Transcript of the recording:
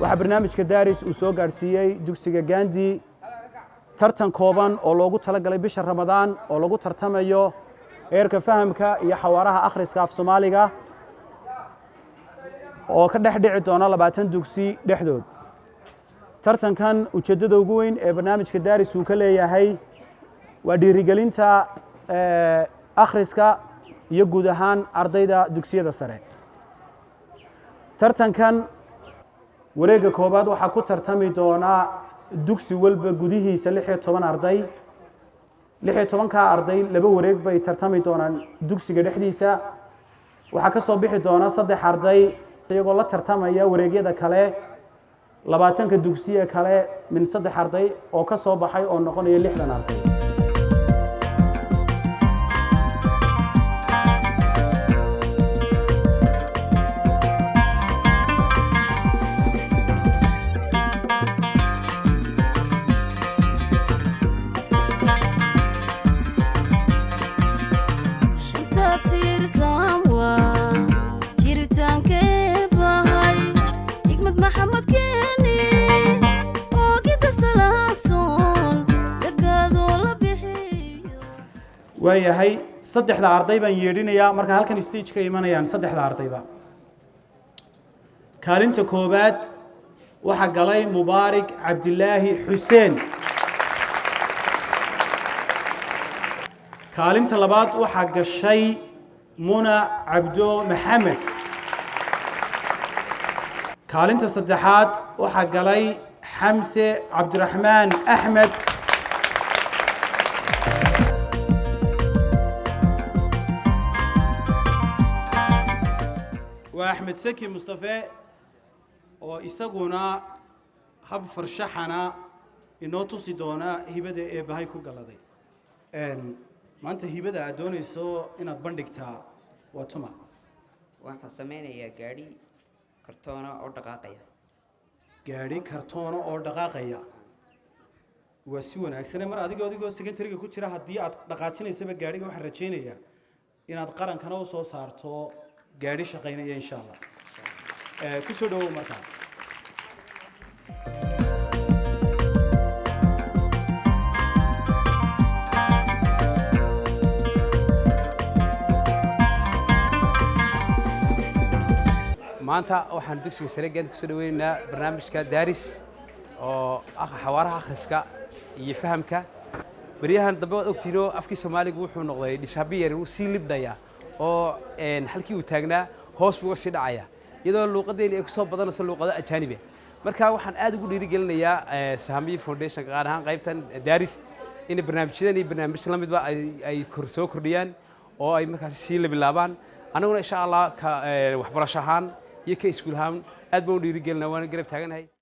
waxaa barnaamijka daaris uu soo gaarsiiyey dugsiga Gandhi tartan kooban oo loogu talagalay bisha Ramadaan oo lagu tartamayo heerka fahamka iyo xawaaraha akhriska af Soomaaliga oo ka dhex dhici doona 20 dugsi dhexdood. tartankan ujeedada ugu weyn ee barnaamijka daaris uu ka leeyahay waa dhiirigelinta akhriska iyo guud ahaan ardayda dugsiyada sare. tartankan wareegga koobaad waxaa ku tartami doona dugsi walba gudihiisa 16 arday. 16 arday laba wareeg bay tartami doonaan dugsiga dhexdiisa. waxaa ka soo bixi doona 3 arday iyagoo la tartamaya wareegyada kale 20 dugsiye kale min 3 arday oo ka soo baxay oo noqonaya 60 arday. waayahay saddexda arday baan yeedhinayaa marka halkan stage ka imanayaan saddexda ardayba. kaalinta koobaad waxa galay Mubaarak Cabdilaahi Xuseen. kaalinta labaad waxa gashay Muna Cabdo Maxamed. kaalinta saddexaad waxa galay Xamse Cabdiraxmaan Axmed. وأحمد سكي مصطفى وإسقونا هب فرشحنا إنه تصيدونا هبدا بهاي كوجلادي. ما أنت هبدا أدوني سو إن أتبندكتها واتما. waxaan sameeynaya gaari kartoona oo dhaqaaqaya. gaari kartoona oo dhaqaaqaya. waa si wanaagsan mar adigoo secretary-ga ku jira hadii aad dhaqaajinaysaba gaariga waxa rajeynaya inaad qarankana u soo saarto gaari shaqeynaya insha Allah. ku soo dhaw markaa. maanta waxaan dugsiga sare Gandhi ku soo dhaweynaa barnaamijka daaris oo xawaaraha akhriska iyo fahamka. bariyahan dambe wad ogtiino afkii Soomaaliga wuxuu noqday dishabiyar uu si libdaya oo halkii uu taagnaa hoos buu si dhacaya iyadoo luuqadeena ay ku soo badanayso luuqada ajaanibe. marka waxaan aad ugu dhiirigelinayaa Sahami Foundation gaar ahaan qaybtan daaris in barnaamijyadan iyo barnaamij la midba ay soo kordhiyaan oo ay markaas si la bilaabaan. anaguna insha Allah ka waxbarasho ahaan iyo ka iskuul ahaan aad baan u dhiirigelinaa waan garab taaganahay.